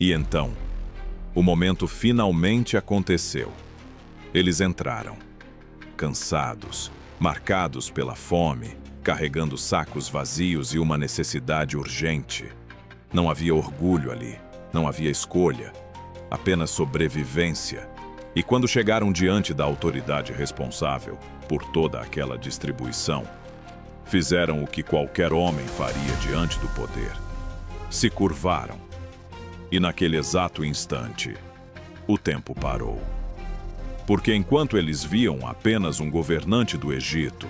E então, o momento finalmente aconteceu. Eles entraram, cansados, marcados pela fome, carregando sacos vazios e uma necessidade urgente. Não havia orgulho ali, não havia escolha, apenas sobrevivência. E quando chegaram diante da autoridade responsável por toda aquela distribuição, fizeram o que qualquer homem faria diante do poder. Se curvaram. E naquele exato instante, o tempo parou. Porque enquanto eles viam apenas um governante do Egito,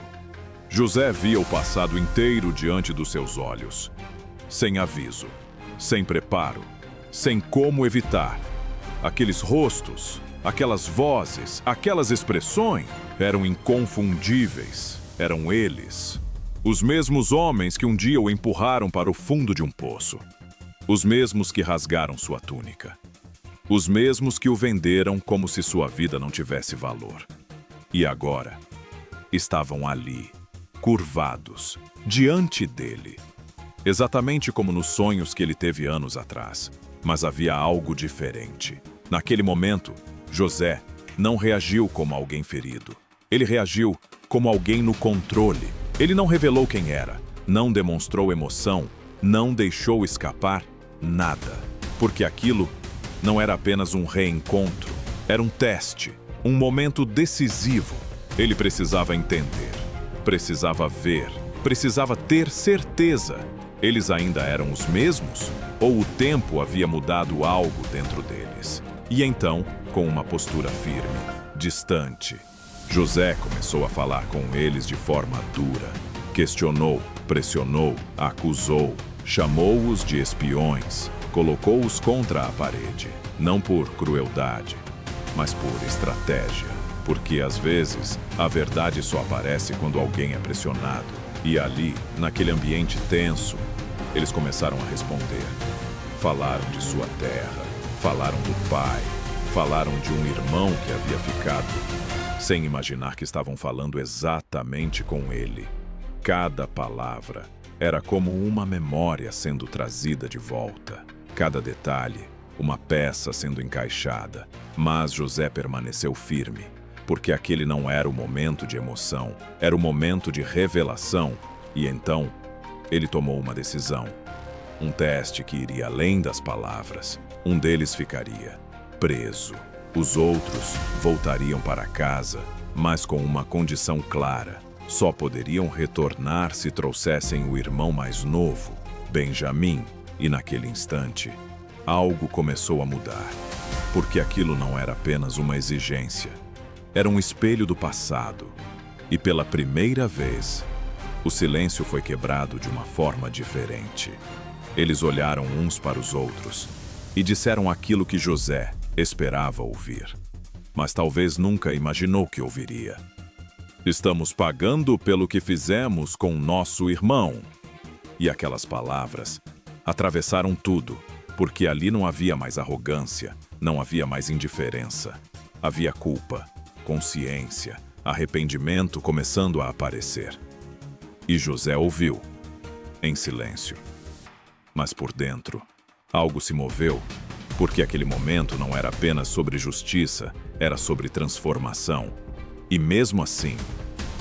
José via o passado inteiro diante dos seus olhos, sem aviso, sem preparo, sem como evitar. Aqueles rostos, aquelas vozes, aquelas expressões eram inconfundíveis. Eram eles, os mesmos homens que um dia o empurraram para o fundo de um poço, os mesmos que rasgaram sua túnica, os mesmos que o venderam como se sua vida não tivesse valor. E agora, estavam ali, curvados, diante dele. Exatamente como nos sonhos que ele teve anos atrás. Mas havia algo diferente. Naquele momento, José não reagiu como alguém ferido. Ele reagiu como alguém no controle. Ele não revelou quem era, não demonstrou emoção, não deixou escapar nada. Porque aquilo não era apenas um reencontro, era um teste, um momento decisivo. Ele precisava entender, precisava ver, precisava ter certeza. Eles ainda eram os mesmos? Ou o tempo havia mudado algo dentro deles? E então, com uma postura firme, distante, José começou a falar com eles de forma dura. Questionou, pressionou, acusou, chamou-os de espiões, colocou-os contra a parede, não por crueldade, mas por estratégia. Porque, às vezes, a verdade só aparece quando alguém é pressionado. E ali, naquele ambiente tenso, eles começaram a responder. Falaram de sua terra, falaram do pai, falaram de um irmão que havia ficado, sem imaginar que estavam falando exatamente com ele. Cada palavra era como uma memória sendo trazida de volta. Cada detalhe, uma peça sendo encaixada. Mas José permaneceu firme, porque aquele não era o momento de emoção, era o momento de revelação. E então, ele tomou uma decisão. Um teste que iria além das palavras. Um deles ficaria preso. Os outros voltariam para casa, mas com uma condição clara. Só poderiam retornar se trouxessem o irmão mais novo, Benjamim. E naquele instante, algo começou a mudar. Porque aquilo não era apenas uma exigência. Era um espelho do passado. E pela primeira vez, o silêncio foi quebrado de uma forma diferente. Eles olharam uns para os outros e disseram aquilo que José esperava ouvir, mas talvez nunca imaginou que ouviria. Estamos pagando pelo que fizemos com nosso irmão. E aquelas palavras atravessaram tudo, porque ali não havia mais arrogância, não havia mais indiferença. Havia culpa, consciência, arrependimento começando a aparecer. E José ouviu, em silêncio. Mas por dentro, algo se moveu, porque aquele momento não era apenas sobre justiça, era sobre transformação. E mesmo assim,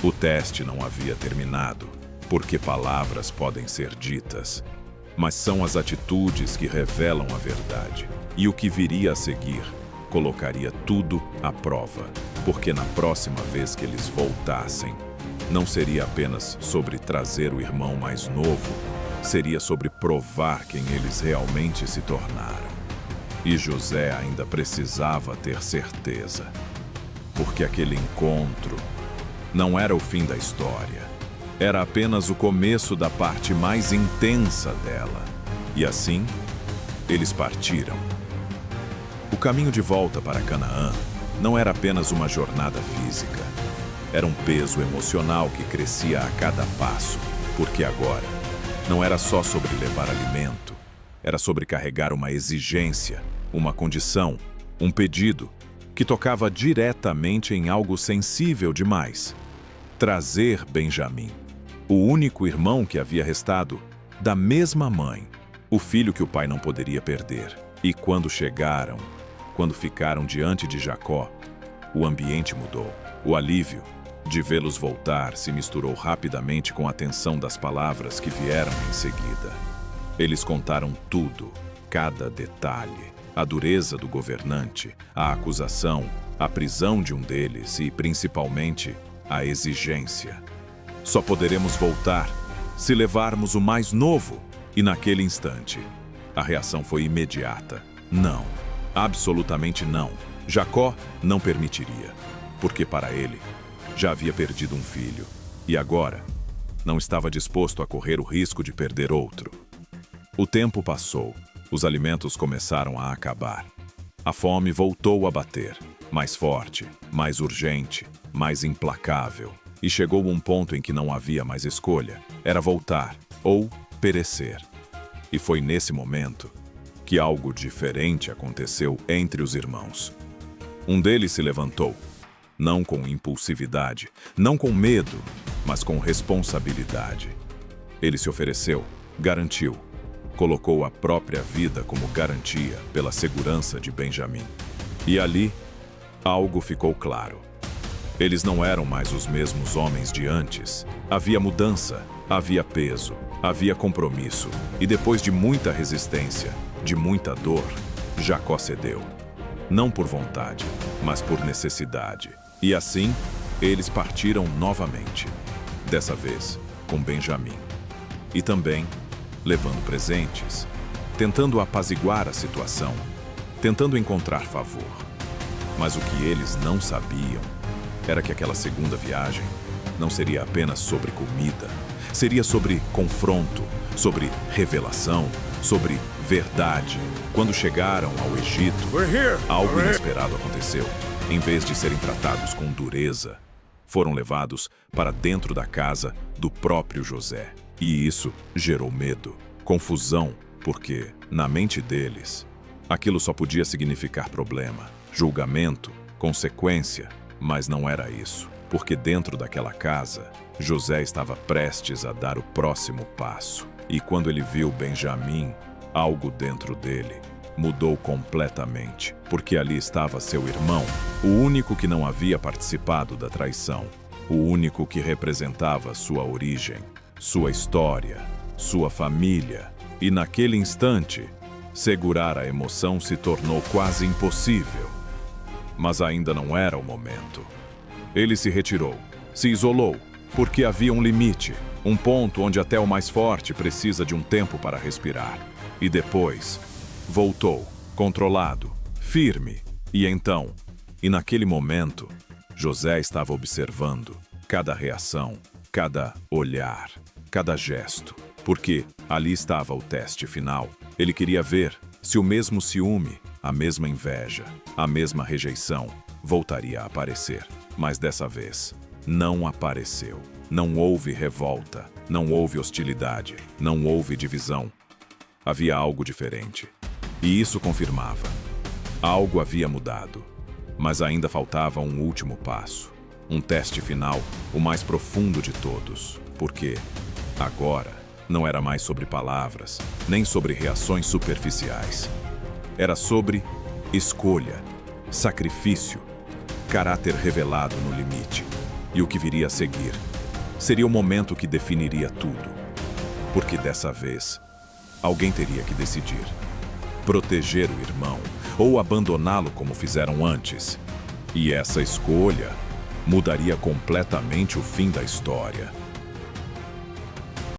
o teste não havia terminado, porque palavras podem ser ditas, mas são as atitudes que revelam a verdade. E o que viria a seguir colocaria tudo à prova, porque na próxima vez que eles voltassem, não seria apenas sobre trazer o irmão mais novo, seria sobre provar quem eles realmente se tornaram. E José ainda precisava ter certeza, porque aquele encontro não era o fim da história, era apenas o começo da parte mais intensa dela. E assim, eles partiram. O caminho de volta para Canaã não era apenas uma jornada física, era um peso emocional que crescia a cada passo, porque agora não era só sobre levar alimento, era sobre carregar uma exigência, uma condição, um pedido, que tocava diretamente em algo sensível demais. Trazer Benjamim, o único irmão que havia restado, da mesma mãe, o filho que o pai não poderia perder. E quando chegaram, quando ficaram diante de Jacó, o ambiente mudou. O alívio de vê-los voltar se misturou rapidamente com a tensão das palavras que vieram em seguida. Eles contaram tudo, cada detalhe, a dureza do governante, a acusação, a prisão de um deles e, principalmente, a exigência. Só poderemos voltar se levarmos o mais novo. E naquele instante, a reação foi imediata. Não, absolutamente não. Jacó não permitiria, porque para ele já havia perdido um filho e agora não estava disposto a correr o risco de perder outro. O tempo passou, os alimentos começaram a acabar. A fome voltou a bater, mais forte, mais urgente, mais implacável. E chegou um ponto em que não havia mais escolha. Era voltar ou perecer. E foi nesse momento que algo diferente aconteceu entre os irmãos. Um deles se levantou, não com impulsividade, não com medo, mas com responsabilidade. Ele se ofereceu, garantiu, colocou a própria vida como garantia pela segurança de Benjamim. E ali, algo ficou claro. Eles não eram mais os mesmos homens de antes. Havia mudança, havia peso, havia compromisso. E depois de muita resistência, de muita dor, Jacó cedeu. Não por vontade, mas por necessidade. E assim, eles partiram novamente. Dessa vez, com Benjamim. E também levando presentes, tentando apaziguar a situação, tentando encontrar favor. Mas o que eles não sabiam era que aquela segunda viagem não seria apenas sobre comida, seria sobre confronto, sobre revelação, sobre verdade. Quando chegaram ao Egito, algo inesperado aconteceu. Em vez de serem tratados com dureza, foram levados para dentro da casa do próprio José. E isso gerou medo, confusão, porque, na mente deles, aquilo só podia significar problema, julgamento, consequência. Mas não era isso, porque dentro daquela casa, José estava prestes a dar o próximo passo. E quando ele viu Benjamim, algo dentro dele mudou completamente, porque ali estava seu irmão, o único que não havia participado da traição, o único que representava sua origem, sua história, sua família. E naquele instante, segurar a emoção se tornou quase impossível. Mas ainda não era o momento. Ele se retirou, se isolou, porque havia um limite, um ponto onde até o mais forte precisa de um tempo para respirar. E depois, voltou, controlado, firme. E então, e naquele momento, José estava observando cada reação, cada olhar, cada gesto, porque ali estava o teste final. Ele queria ver se o mesmo ciúme, a mesma inveja, a mesma rejeição voltaria a aparecer. Mas dessa vez, não apareceu. Não houve revolta, não houve hostilidade, não houve divisão. Havia algo diferente. E isso confirmava. Algo havia mudado. Mas ainda faltava um último passo. Um teste final, o mais profundo de todos. Porque, agora, não era mais sobre palavras, nem sobre reações superficiais. Era sobre escolha, sacrifício, caráter revelado no limite. E o que viria a seguir seria o momento que definiria tudo. Porque dessa vez, alguém teria que decidir. Proteger o irmão ou abandoná-lo como fizeram antes. E essa escolha mudaria completamente o fim da história.